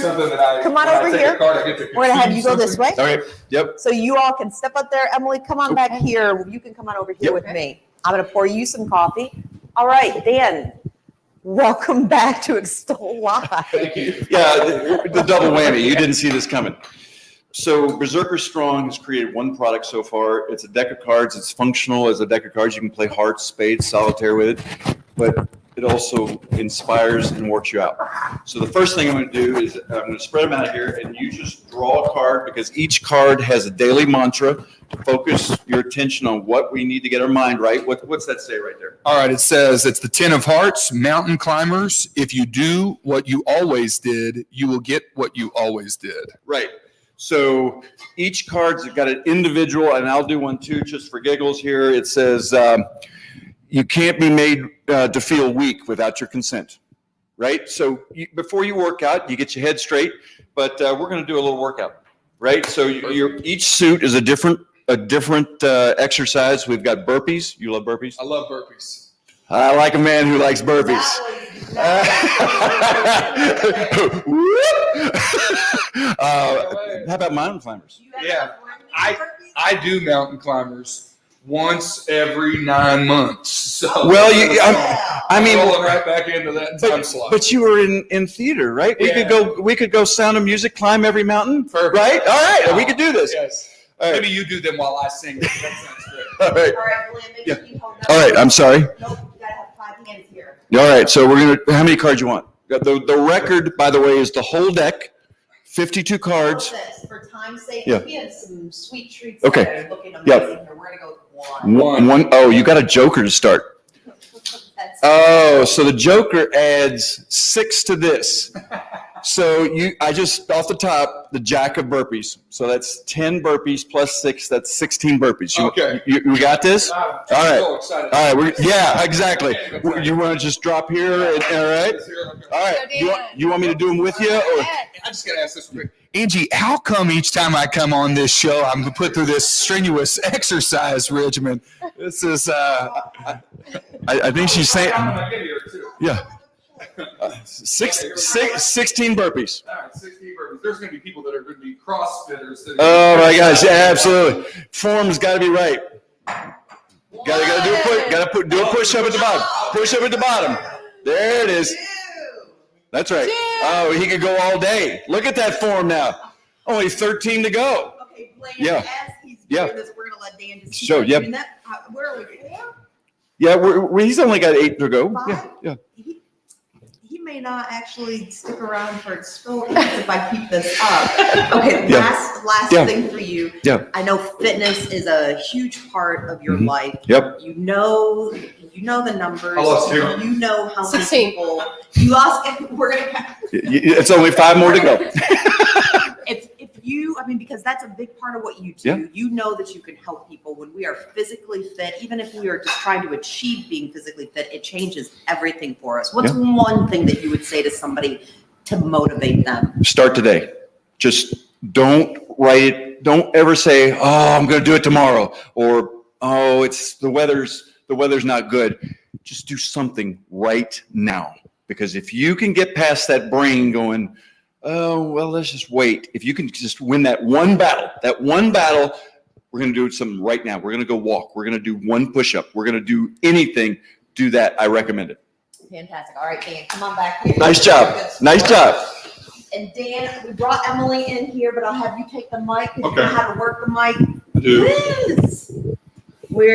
Come on over here. We're going to have you go this way. All right. Yep. So you all can step up there. Emily, come on back here. You can come on over here with me. I'm going to pour you some coffee. All right, Dan. Welcome back to Extol Live. Thank you. Yeah, the double whammy. You didn't see this coming. So Berserker Strong has created one product so far. It's a deck of cards. It's functional as a deck of cards. You can play hearts, spades, solitaire with it, but it also inspires and works you out. So the first thing I'm going to do is I'm going to spread them out here, and you just draw a card, because each card has a daily mantra to focus your attention on what we need to get our mind right. What's that say right there? All right, it says it's the 10 of hearts, mountain climbers. If you do what you always did, you will get what you always did. Right. So each card's got an individual, and I'll do one too, just for giggles here. It says, you can't be made to feel weak without your consent, right? So before you work out, you get your head straight, but we're going to do a little workout, right? So each suit is a different exercise. We've got burpees. You love burpees? I love burpees. I like a man who likes burpees. How about mountain climbers? Yeah, I do mountain climbers once every 9 months. So well, I mean, rolling right back into that time slot. But you were in theater, right? We could go Sound of Music, climb every mountain, perfect. Right? All right, we could do this. Yes. All right. Maybe you do them while I sing. That sounds great. All right. All right, Bland, make sure you hold that. All right. I'm sorry. Nope, you got to have 5 hands here. All right. So how many cards you want? The record, by the way, is the whole deck, 52 cards. For time's sake, Yeah. we have some sweet treats Okay. that are looking amazing Yep. here. We're going to go with one. One. Oh, you got a joker to start. That's Oh, so the joker adds 6 to this. So I just off the top, the jack of burpees. So that's 10 burpees plus 6. That's 16 burpees. Okay. We got this? I'm All right. so excited. All right. Yeah, exactly. You want to just drop here? All right. All right. You want me to do them with you? Or? I'm just gonna ask this quick. Angie, how come each time I come on this show, I'm put through this strenuous exercise regimen? This is, I think she's saying, yeah. 16 burpees. All right, 16 burpees. There's going to be people that are going to be CrossFitters. Oh my gosh, absolutely. Form's got to be right. Got to do a push up at the bottom. Push up at the bottom. There it is. That's right. Oh, he could go all day. Look at that form now. Only 13 to go. Okay, Blaine, Yeah. as he's doing this, we're going to let Dan just Sure, keep yep. doing that. Where are we? 4? Yeah, he's only got 8 to go. 5? Yeah. He may not actually stick around for Extol if I keep this up. Okay, Yeah. last Yeah. thing for you. Yeah. I know fitness is a huge part of your life. Yep. You know the numbers. I lost 2. You know how many 16. people you lost. We're gonna. It's only 5 more to go. If you, because that's a big part of what you do. Yeah. You know that you can help people when we are physically fit. Even if we are just trying to achieve being physically fit, it changes everything for us. What's one thing that you would say to somebody to motivate them? Start today. Just don't write it. Don't ever say, "Oh, I'm going to do it tomorrow," or "Oh, it's the weather's not good." Just do something right now. Because if you can get past that brain going, "Oh, well, let's just wait." If you can just win that one battle, we're going to do something right now. We're going to go walk. We're going to do one push-up. We're going to do anything. Do that. I recommend it. Fantastic. All right, Dan, come on back here. Nice job. Nice job. And Dan, we brought Emily in here, but I'll have you take the mic because Okay. you know how to work the mic. I do. Liz! We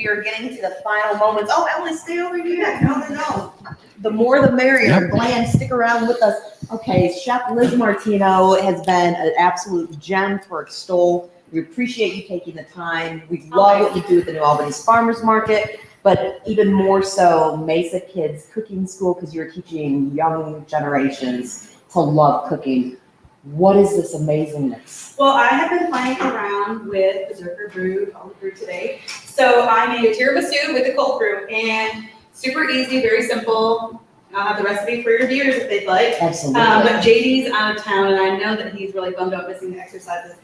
are getting to the final moments. Oh, Emily, stay over here. No. The more the merrier. Yep. Glenn, stick around with us. Okay, Chef Liz Martino has been an absolute gem for Extol. We appreciate you taking the time. We love what you do at the New Albany's Farmers Market. but even more so Mesa Kids Cooking School, because you're teaching young generations to love cooking. What is this amazingness? Well, I have been playing around with Berserker Brew, cold brew today. So I made a tiramisu with a cold brew, and super easy, very simple. I'll have the recipe for your viewers if they'd like. Absolutely. But JD's out of town, and I know that he's really bummed out missing the exercises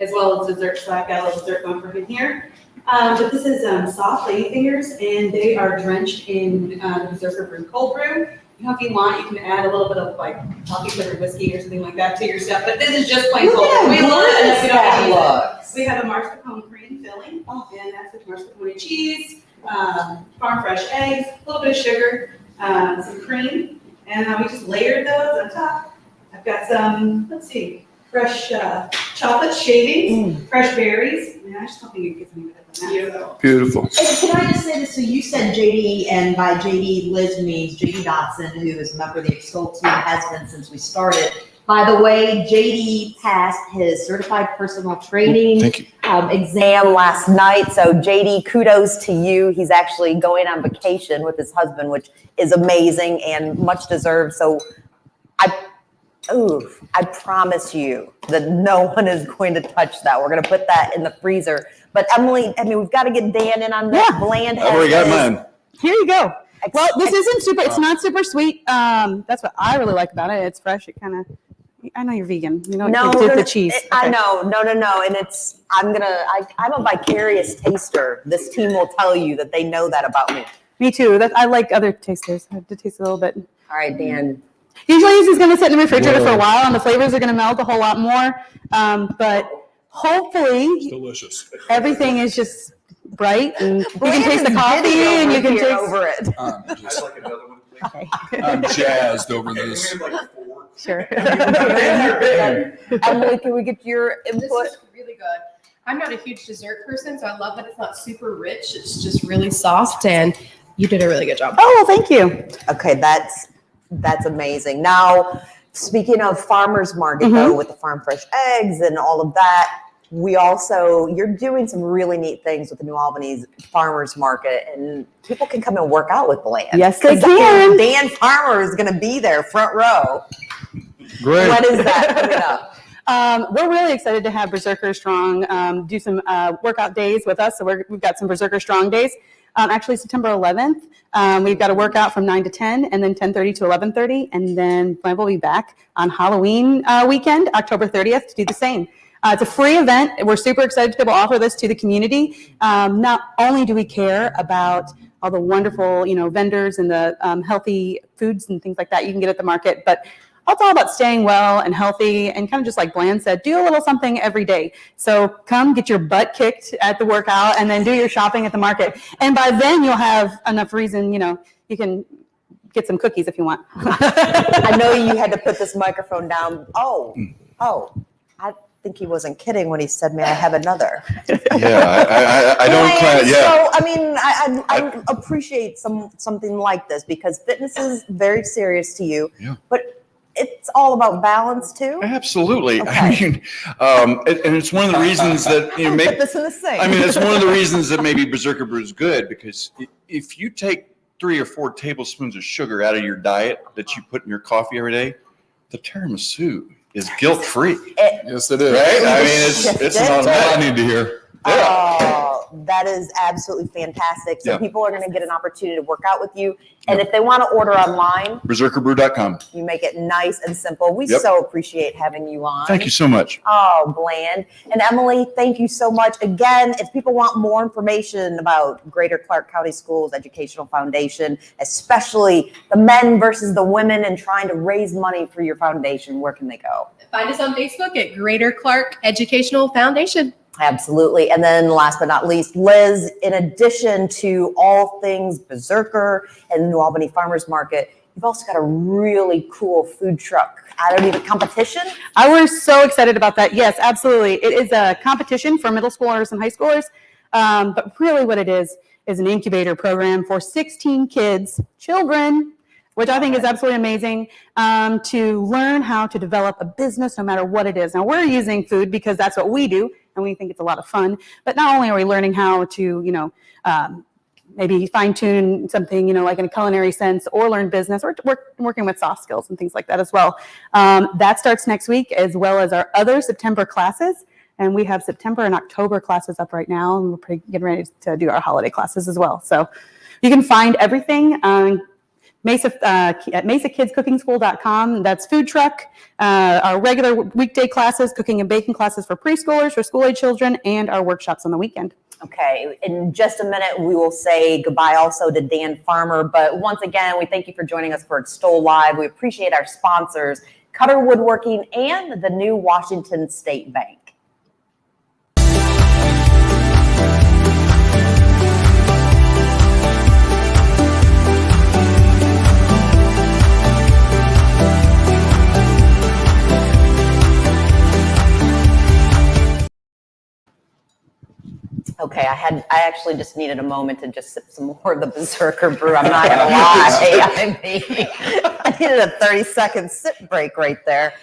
as well as dessert, so I've got a little dessert going for him here. But this is soft lady fingers, and they are drenched in the Berserker Brew cold brew. You know, if you want, you can add a little bit of like coffee flavored whiskey or something like that to your stuff. But this is just plain cold. We love it. We have a mascarpone cream filling, and that's with mascarpone cheese, farm fresh eggs, a little bit of sugar, some cream, and we just layered those on top. I've got some, let's see, fresh chocolate shavings, fresh berries. I just don't think it gets any better than that. Beautiful. Can I just say this? So you said JD, and by JD, Liz means JD Dotson, who is a member of the Extol team, has been since we started. By the way, JD passed his certified personal training exam last night. So JD, kudos to you. He's actually going on vacation with his husband, which is amazing and much deserved. So I promise you that no one is going to touch that. We're going to put that in the freezer. But Emily, I mean, we've got to get Dan in on that. Bland. I've already got mine. Here you go. Well, this isn't super, it's not super sweet. That's what I really like about it. It's fresh. It kind of, I know you're vegan. You know, the cheese. I know. No. And it's, I'm a vicarious taster. This team will tell you that they know that about me. Me too. I like other tasters. I have to taste a little bit. All right, Dan. Usually it's just going to sit in the refrigerator for a while and the flavors are going to melt a whole lot more. But hopefully It's delicious. everything is just bright and you can taste the coffee and you can taste over it. I'm jazzed over this. Sure. Emily, can we get your input? This is really good. I'm not a huge dessert person, so I love that it's not super rich. It's just really soft, and you did a really good job. Oh, well, thank you. Okay, that's amazing. Now, speaking of farmers market, though, with the farm fresh eggs and all of that, you're doing some really neat things with the New Albany's farmers market, and people can come and work out with Bland. Yes, they can. Dan Farmer is going to be there, front row. Great. When is that coming up? We're really excited to have Berserker Strong do some workout days with us. So we've got some Berserker Strong days. Actually, September 11th, we've got a workout from 9 to 10 and then 10:30 to 11:30. And then we'll be back on Halloween weekend, October 30th, to do the same. It's a free event. We're super excited to be able to offer this to the community. Not only do we care about all the wonderful, vendors and the healthy foods and things like that you can get at the market, but it's all about staying well and healthy and kind of just like Bland said, do a little something every day. So come get your butt kicked at the workout and then do your shopping at the market. And by then you'll have enough reason, you can get some cookies if you want. I know you had to put this microphone down. I think he wasn't kidding when he said, may I have another? Yeah, I don't. So, I mean, I appreciate something like this because fitness is very serious to you, but it's all about balance too. Absolutely. Okay. I mean, and it's one of the reasons that maybe put this in the sink. I mean, it's one of the reasons that maybe Berserker Brew is good, because if you take 3 or 4 tablespoons of sugar out of your diet that you put in your coffee every day, the tiramisu is guilt-free. Yes, it is. Right? I mean, it's not all I need to hear. That is absolutely fantastic. So Yeah. people are going to get an opportunity to work out with you. And if they want to order online, BerserkerBrew.com. you make it nice and simple. We Yep. so appreciate having you on. Thank you so much. Oh, Bland. And Emily, thank you so much. Again, if people want more information about Greater Clark County Schools Educational Foundation, especially the men versus the women and trying to raise money for your foundation, where can they go? Find us on Facebook at Greater Clark Educational Foundation. Absolutely. And then last but not least, Liz, in addition to all things Berserker and New Albany Farmers Market, you've also got a really cool food truck. I don't need a competition. We're so excited about that. Yes, absolutely. It is a competition for middle schoolers and high schoolers. But really what it is an incubator program for 16 children, which I think is absolutely amazing, to learn how to develop a business no matter what it is. Now, we're using food because that's what we do, and we think it's a lot of fun. But not only are we learning how to, maybe fine tune something, like in a culinary sense, or learn business, or working with soft skills and things like that as well. That starts next week, as well as our other September classes. And we have September and October classes up right now, and we're getting ready to do our holiday classes as well. So you can find everything at MesaKidsCookingSchool.com. That's food truck, our regular weekday classes, cooking and baking classes for preschoolers, for school-age children, and our workshops on the weekend. Okay, in just a minute, we will say goodbye also to Dan Farmer. But once again, we thank you for joining us for Extol Live. We appreciate our sponsors, Cutter Woodworking and the new Washington State Bank. Okay, I actually just needed a moment to just sip some more of the Berserker Brew. I'm not gonna lie. I needed a 30-second sip break right there.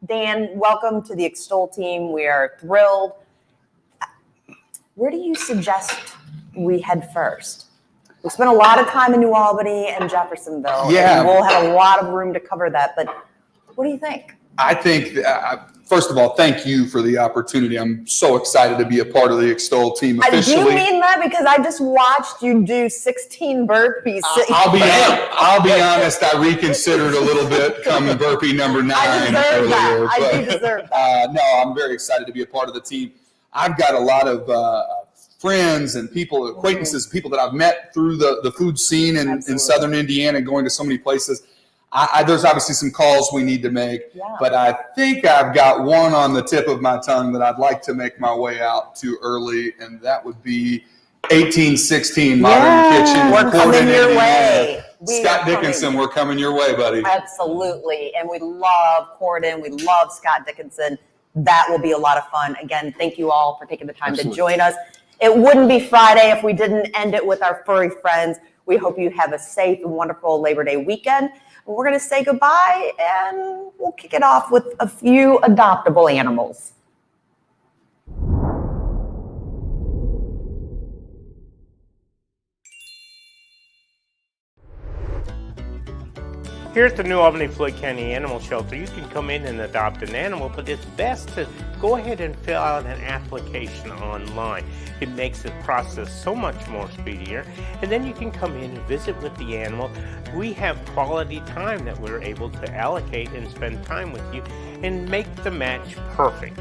Dan, welcome to the Extol team. We are thrilled. Where do you suggest we head first? We spent a lot of time in New Albany and Jeffersonville. Yeah. And we'll have a lot of room to cover that, but what do you think? I think, first of all, thank you for the opportunity. I'm so excited to be a part of the Extol team officially. I do mean that because I just watched you do 16 burpees. I'll be honest, I reconsidered a little bit come burpee number 9 I deserve earlier. that. But, I do deserve that. no, I'm very excited to be a part of the team. I've got a lot of friends and people, acquaintances, people that I've met through the food scene in Southern Indiana, going to so many places. There's obviously some calls we need to make, but I think I've got one on the tip of my tongue that I'd like to make my way out to early, and that would be 1816 Modern Kitchen. We're coming your way. Scott Dickinson, we're coming your way, buddy. Absolutely. And we love Corden. We love Scott Dickinson. That will be a lot of fun. Again, thank you all for taking the time to join us. It wouldn't be Friday if we didn't end it with our furry friends. We hope you have a safe and wonderful Labor Day weekend. We're going to say goodbye, and we'll kick it off with a few adoptable animals. Here at the New Albany Floyd County Animal Shelter, you can come in and adopt an animal, but it's best to go ahead and fill out an application online. It makes the process so much more speedier, and then you can come in and visit with the animal. We have quality time that we're able to allocate and spend time with you and make the match perfect.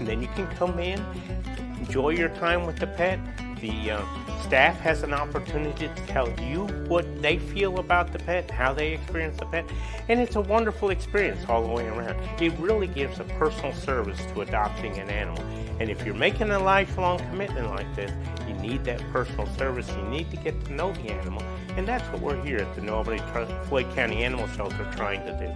And then you can come in, enjoy your time with the pet. The staff has an opportunity to tell you what they feel about the pet, how they experience the pet, and it's a wonderful experience all the way around. It really gives a personal service to adopting an animal. And if you're making a lifelong commitment like this, you need that personal service. You need to get to know the animal, and that's what we're here at the New Albany Floyd County Animal Shelter trying to do.